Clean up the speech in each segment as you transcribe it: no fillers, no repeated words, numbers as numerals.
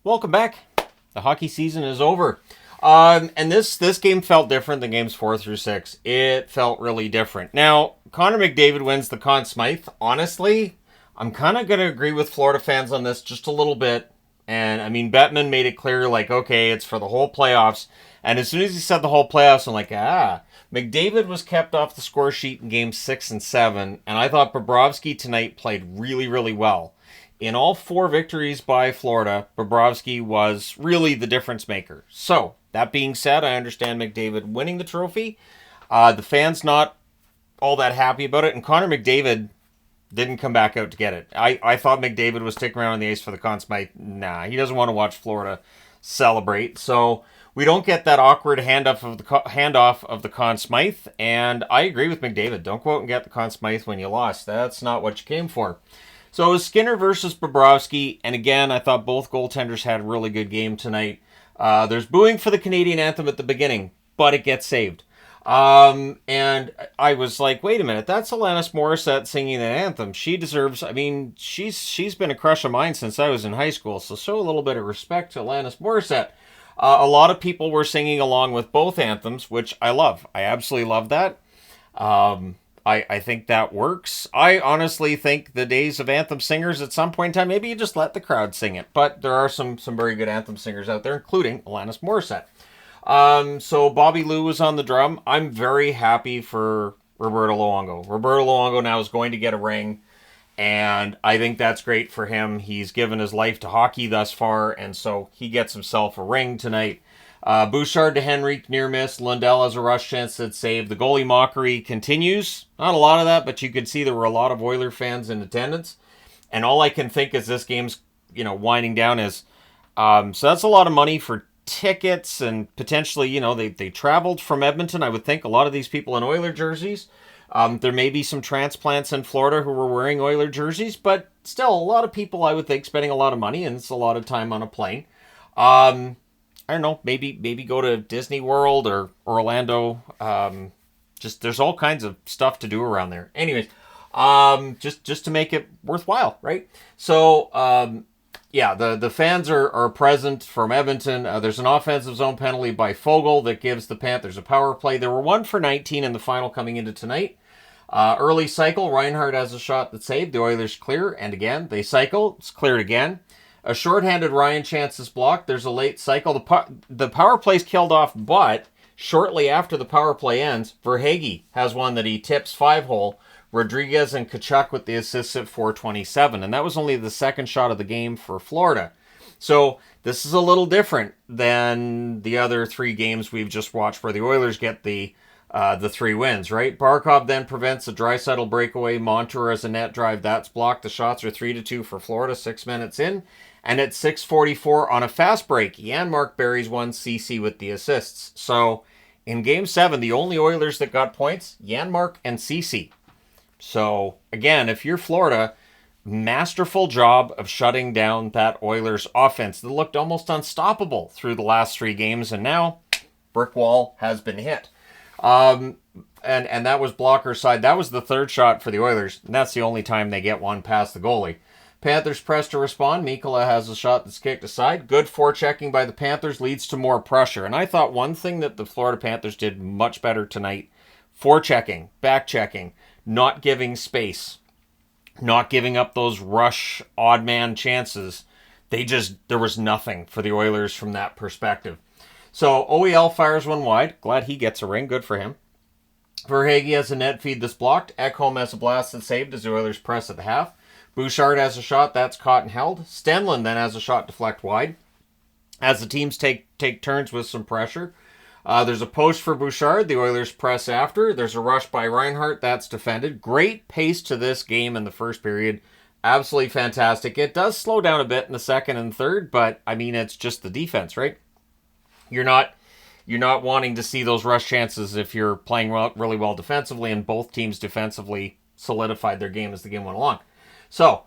Welcome back. The hockey season is over. And this game felt different than games 4 through 6. It felt really different. Now, Connor McDavid wins the Conn Smythe. Honestly, I'm kind of going to agree with Florida fans on this just a little bit. And, I mean, Bettman made it clear, like, okay, it's for the whole playoffs. And as soon as he said the whole playoffs, I'm like, McDavid was kept off the score sheet in games 6 and 7. And I thought Bobrovsky tonight played really, really well. In all 4 victories by Florida, Bobrovsky was really the difference maker. So, that being said, I understand McDavid winning the trophy. The fans not all that happy about it, and Connor McDavid didn't come back out to get it. I thought McDavid was sticking around on the ice for the Conn Smythe. Nah, he doesn't want to watch Florida celebrate. So, we don't get that awkward handoff of the Conn Smythe, and I agree with McDavid. Don't go out and get the Conn Smythe when you lost. That's not what you came for. So it was Skinner versus Bobrovsky, and again, I thought both goaltenders had a really good game tonight. There's booing for the Canadian anthem at the beginning, but it gets saved. And I was like, wait a minute, that's Alanis Morissette singing the anthem. She deserves, I mean, she's been a crush of mine since I was in high school, so show a little bit of respect to Alanis Morissette. A lot of people were singing along with both anthems, which I love. I absolutely love that. I think that works. I honestly think the days of anthem singers at some point in time, maybe you just let the crowd sing it. But there are some very good anthem singers out there, including Alanis Morissette. So Bobby Lou was on the drum. I'm very happy for Roberto Luongo. Roberto Luongo now is going to get a ring, and I think that's great for him. He's given his life to hockey thus far, and so he gets himself a ring tonight. Bouchard to Henrique, near miss. Lundell has a rush chance that saved. The goalie mockery continues. Not a lot of that, but you could see there were a lot of Oiler fans in attendance. And all I can think as this game's, winding down is, so that's a lot of money for tickets and potentially, they traveled from Edmonton. I would think a lot of these people in Oiler jerseys. There may be some transplants in Florida who were wearing Oiler jerseys, but still a lot of people, I would think, spending a lot of money, and it's a lot of time on a plane. I don't know, maybe go to Disney World or Orlando. Just there's all kinds of stuff to do around there. Anyways, just to make it worthwhile, right? So, the fans are present from Edmonton. There's an offensive zone penalty by Foegele that gives the Panthers a power play. There were 1 for 19 in the final coming into tonight. Early cycle, Reinhart has a shot that saved. The Oilers clear, and again, they cycle. It's cleared again. A shorthanded Ryan Chance is blocked. There's a late cycle. The power play's killed off, but shortly after the power play ends, Verhaeghe has one that he tips 5-hole. Rodriguez and Tkachuk with the assists at 4:27. And that was only the second shot of the game for Florida. So this is a little different than the other 3 games we've just watched where the Oilers get the 3 wins, right? Barkov then prevents a Draisaitl breakaway. Montour as a net drive. That's blocked. The shots are 3-2 for Florida, 6 minutes in. And at 6:44 on a fast break, Janmark buries one, Ceci with the assists. So in Game 7, the only Oilers that got points, Janmark and Ceci. So again, if you're Florida, masterful job of shutting down that Oilers offense that looked almost unstoppable through the last 3 games, and now brick wall has been hit. And that was blocker side. That was the 3rd shot for the Oilers, and that's the only time they get one past the goalie. Panthers press to respond. Mikkola has a shot that's kicked aside. Good forechecking by the Panthers leads to more pressure. And I thought one thing that the Florida Panthers did much better tonight, forechecking, backchecking, not giving space, not giving up those rush odd man chances. There was nothing for the Oilers from that perspective. So OEL fires one wide. Glad he gets a ring. Good for him. Verhaeghe has a net feed that's blocked. Ekholm has a blast that's saved as the Oilers press at the half. Bouchard has a shot that's caught and held. Stenlund then has a shot deflect wide. As the teams take turns with some pressure. There's a post for Bouchard. The Oilers press after. There's a rush by Reinhart. That's defended. Great pace to this game in the first period. Absolutely fantastic. It does slow down a bit in the second and third, but I mean, it's just the defense, right? You're not wanting to see those rush chances if you're playing really well defensively, and both teams defensively solidified their game as the game went along. So,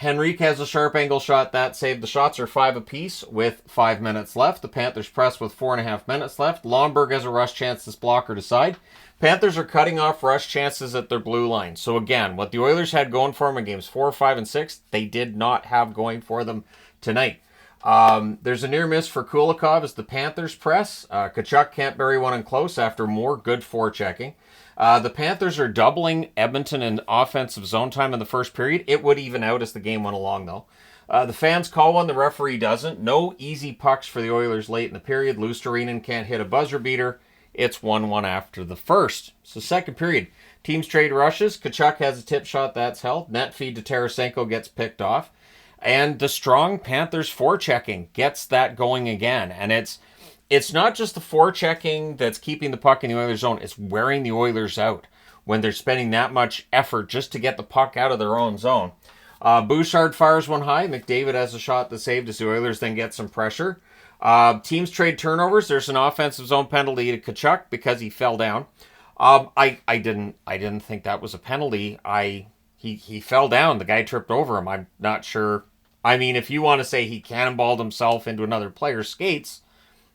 Henrique has a sharp angle shot that saved. The shots are 5 apiece with 5 minutes left. The Panthers press with 4.5 minutes left. Lomberg has a rush chance this blocker to side. Panthers are cutting off rush chances at their blue line. So again, what the Oilers had going for them in games 4, 5, and 6, they did not have going for them tonight. There's a near miss for Kulikov as the Panthers press. Tkachuk can't bury one in close after more good forechecking. The Panthers are doubling Edmonton in offensive zone time in the first period. It would even out as the game went along, though. The fans call one, the referee doesn't. No easy pucks for the Oilers late in the period. Luostarinen can't hit a buzzer beater. It's 1-1 after the first. So second period, teams trade rushes. Tkachuk has a tip shot that's held. Net feed to Tarasenko gets picked off. And the strong Panthers forechecking gets that going again. And it's not just the forechecking that's keeping the puck in the Oilers zone. It's wearing the Oilers out when they're spending that much effort just to get the puck out of their own zone. Bouchard fires one high. McDavid has a shot that saved as the Oilers then get some pressure. Teams trade turnovers. There's an offensive zone penalty to Tkachuk because he fell down. I didn't think that was a penalty. He fell down. The guy tripped over him. I'm not sure. I mean, if you want to say he cannonballed himself into another player's skates,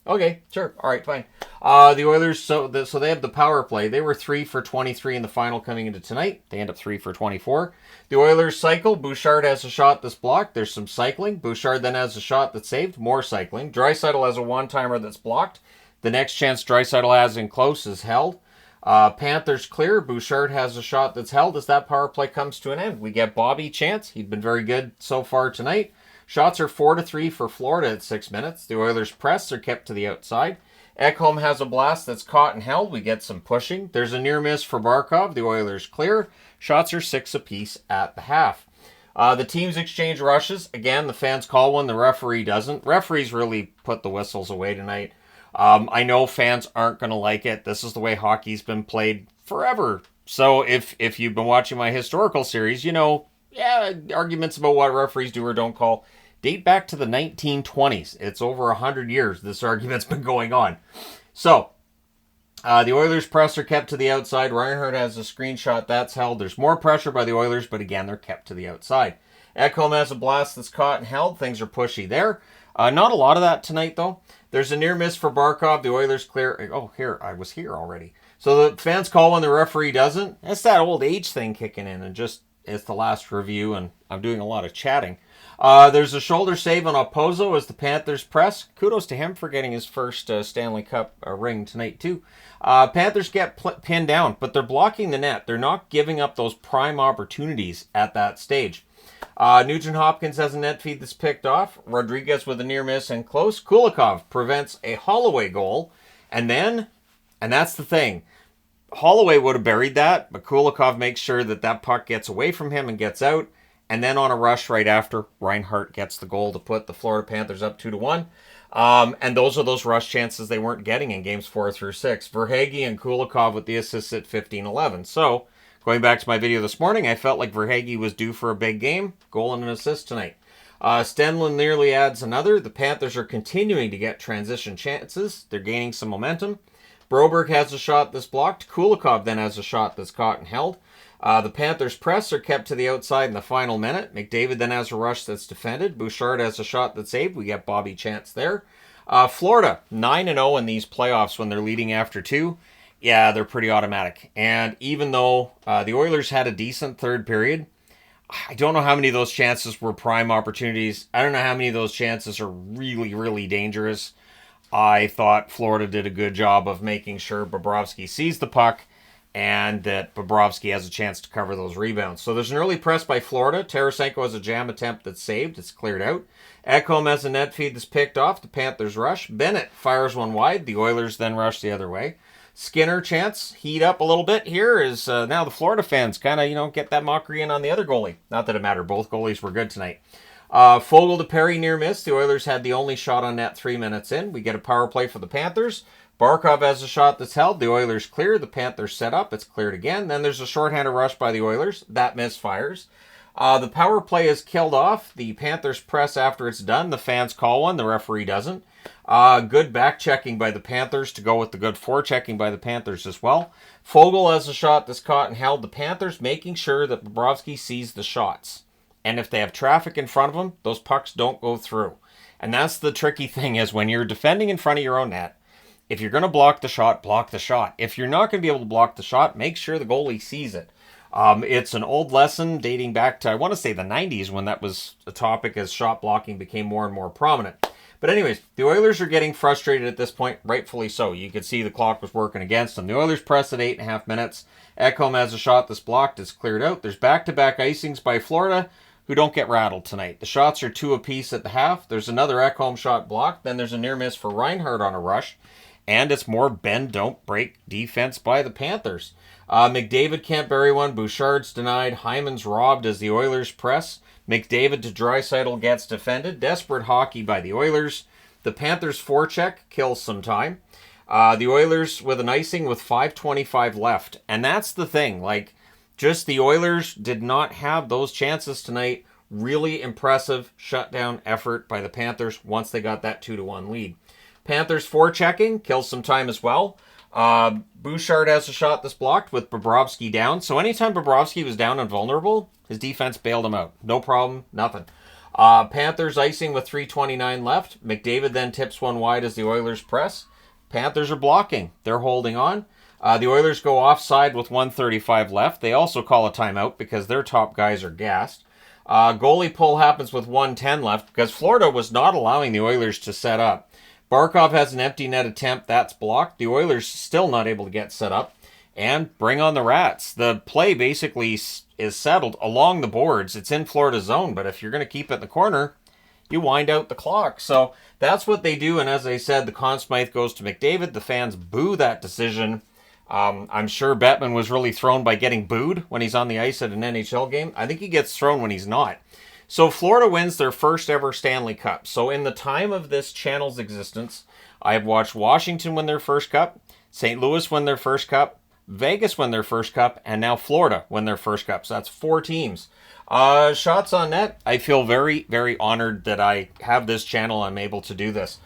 okay, sure. All right, fine. The Oilers, so they have the power play. They were 3 for 23 in the final coming into tonight. They end up 3 for 24. The Oilers cycle. Bouchard has a shot that's blocked. There's some cycling. Bouchard then has a shot that's saved. More cycling. Draisaitl has a one-timer that's blocked. The next chance Draisaitl has in close is held. Panthers clear. Bouchard has a shot that's held as that power play comes to an end. We get Bobby Chance. He'd been very good so far tonight. Shots are 4-3 for Florida at 6 minutes. The Oilers press are kept to the outside. Ekholm has a blast that's caught and held. We get some pushing. There's a near miss for Barkov. The Oilers clear. Shots are 6 apiece at the half. The teams exchange rushes. Again, the fans call one. The referee doesn't. Referees really put the whistles away tonight. I know fans aren't going to like it. This is the way hockey's been played forever. So if you've been watching my historical series, you know, arguments about what referees do or don't call date back to the 1920s. It's over 100 years this argument's been going on. So, the Oilers press are kept to the outside. Reinhart has a screenshot that's held. There's more pressure by the Oilers, but again, they're kept to the outside. Ekholm has a blast that's caught and held. Things are pushy there. Not a lot of that tonight, though. There's a near miss for Barkov. The Oilers clear. Oh, here. I was here already. So the fans call when the referee doesn't. That's that old age thing kicking in. And just, it's the last review, and I'm doing a lot of chatting. There's a shoulder save on Opposo as the Panthers press. Kudos to him for getting his first Stanley Cup ring tonight, too. Panthers get pinned down, but they're blocking the net. They're not giving up those prime opportunities at that stage. Nugent Hopkins has a net feed that's picked off. Rodriguez with a near miss and close. Kulikov prevents a Holloway goal. And that's the thing. Holloway would have buried that, but Kulikov makes sure that puck gets away from him and gets out. And then on a rush right after, Reinhart gets the goal to put the Florida Panthers up 2-1. And those are those rush chances they weren't getting in games 4 through 6. Verhaeghe and Kulikov with the assists at 15-11. So, going back to my video this morning, I felt like Verhaeghe was due for a big game. Goal and an assist tonight. Stenlund nearly adds another. The Panthers are continuing to get transition chances. They're gaining some momentum. Broberg has a shot that's blocked. Kulikov then has a shot that's caught and held. The Panthers press are kept to the outside in the final minute. McDavid then has a rush that's defended. Bouchard has a shot that's saved. We get Bobby Chance there. Florida, 9-0 in these playoffs when they're leading after 2. Yeah, they're pretty automatic. And even though the Oilers had a decent third period, I don't know how many of those chances were prime opportunities. I don't know how many of those chances are really, really dangerous. I thought Florida did a good job of making sure Bobrovsky sees the puck and that Bobrovsky has a chance to cover those rebounds. So there's an early press by Florida. Tarasenko has a jam attempt that's saved. It's cleared out. Ekholm has a net feed that's picked off. The Panthers rush. Bennett fires one wide. The Oilers then rush the other way. Skinner chance heat up a little bit here as now the Florida fans kind of, get that mockery in on the other goalie. Not that it mattered. Both goalies were good tonight. Foegele to Perry near miss. The Oilers had the only shot on net 3 minutes in. We get a power play for the Panthers. Barkov has a shot that's held. The Oilers clear. The Panthers set up. It's cleared again. Then there's a shorthanded rush by the Oilers. That misfires. The power play is killed off. The Panthers press after it's done. The fans call one. The referee doesn't. Good back checking by the Panthers to go with the good forechecking by the Panthers as well. Foegele has a shot that's caught and held. The Panthers making sure that Bobrovsky sees the shots. And if they have traffic in front of them, those pucks don't go through. And that's the tricky thing is when you're defending in front of your own net, if you're going to block the shot, block the shot. If you're not going to be able to block the shot, make sure the goalie sees it. It's an old lesson dating back to, I want to say, the 90s when that was a topic as shot blocking became more and more prominent. But anyways, the Oilers are getting frustrated at this point, rightfully so. You could see the clock was working against them. The Oilers press at 8.5 minutes. Ekholm has a shot that's blocked. It's cleared out. There's back-to-back icings by Florida, who don't get rattled tonight. The shots are 2 apiece at the half. There's another Ekholm shot blocked. Then there's a near miss for Reinhart on a rush. And it's more bend, don't break defense by the Panthers. McDavid can't bury one. Bouchard's denied. Hyman's robbed as the Oilers press. McDavid to Draisaitl gets defended. Desperate hockey by the Oilers. The Panthers' forecheck kills some time. The Oilers with an icing with 5:25 left. And that's the thing. Just the Oilers did not have those chances tonight. Really impressive shutdown effort by the Panthers once they got that 2-1 lead. Panthers forechecking kills some time as well. Bouchard has a shot that's blocked with Bobrovsky down. So anytime Bobrovsky was down and vulnerable, his defense bailed him out. No problem, nothing. Panthers icing with 3:29 left. McDavid then tips one wide as the Oilers press. Panthers are blocking. They're holding on. The Oilers go offside with 1:35 left. They also call a timeout because their top guys are gassed. Goalie pull happens with 1:10 left because Florida was not allowing the Oilers to set up. Barkov has an empty net attempt. That's blocked. The Oilers still not able to get set up. And bring on the Rats. The play basically is settled along the boards. It's in Florida zone, but if you're going to keep it in the corner, you wind out the clock. So that's what they do. And as I said, the Conn Smythe goes to McDavid. The fans boo that decision. I'm sure Bettman was really thrown by getting booed when he's on the ice at an NHL game. I think he gets thrown when he's not. So Florida wins their first ever Stanley Cup. So in the time of this channel's existence, I have watched Washington win their first cup, St. Louis win their first cup, Vegas win their first cup, and now Florida win their first cup. So that's 4 teams. Shots on net, I feel very, very honored that I have this channel. I'm able to do this.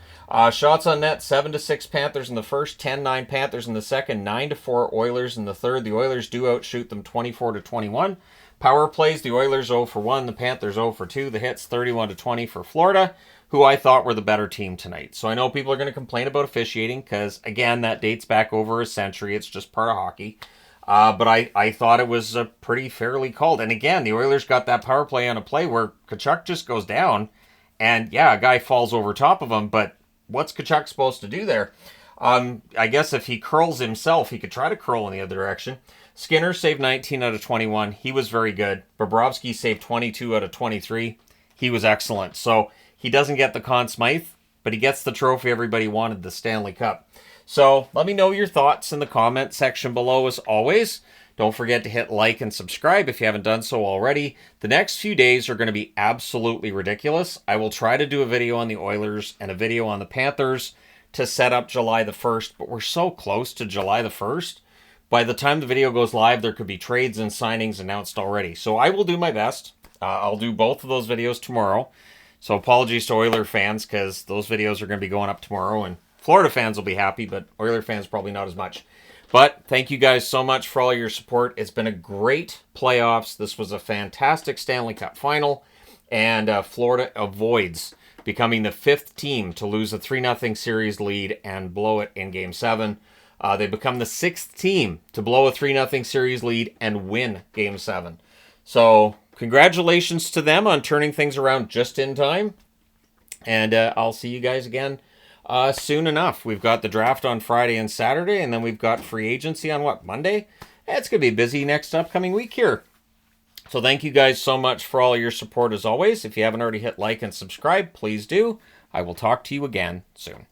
Shots on net, 7-6 Panthers in the first, 10-9 Panthers in the second, 9-4 Oilers in the third. The Oilers do outshoot them 24-21. Power plays, the Oilers 0 for 1, the Panthers 0 for 2. The hits 31-20 for Florida, who I thought were the better team tonight. So I know people are going to complain about officiating because, again, that dates back over a century. It's just part of hockey. But I thought it was pretty fairly called. And again, the Oilers got that power play on a play where Tkachuk just goes down. And yeah, a guy falls over top of him. But what's Tkachuk supposed to do there? I guess if he curls himself, he could try to curl in the other direction. Skinner saved 19 out of 21. He was very good. Bobrovsky saved 22 out of 23. He was excellent. So he doesn't get the Conn Smythe, but he gets the trophy everybody wanted, the Stanley Cup. So let me know your thoughts in the comment section below as always. Don't forget to hit like and subscribe if you haven't done so already. The next few days are going to be absolutely ridiculous. I will try to do a video on the Oilers and a video on the Panthers to set up July the 1st, but we're so close to July the 1st. By the time the video goes live, there could be trades and signings announced already. So I will do my best. I'll do both of those videos tomorrow. So apologies to Oiler fans because those videos are going to be going up tomorrow. And Florida fans will be happy, but Oiler fans probably not as much. But thank you guys so much for all your support. It's been a great playoffs. This was a fantastic Stanley Cup final. And Florida avoids becoming the 5th team to lose a 3-0 series lead and blow it in Game 7. They become the 6th team to blow a 3-0 series lead and win Game 7. So congratulations to them on turning things around just in time. And I'll see you guys again soon enough. We've got the draft on Friday and Saturday, and then we've got free agency on Monday? It's going to be busy next upcoming week here. So thank you guys so much for all your support as always. If you haven't already hit like and subscribe, please do. I will talk to you again soon.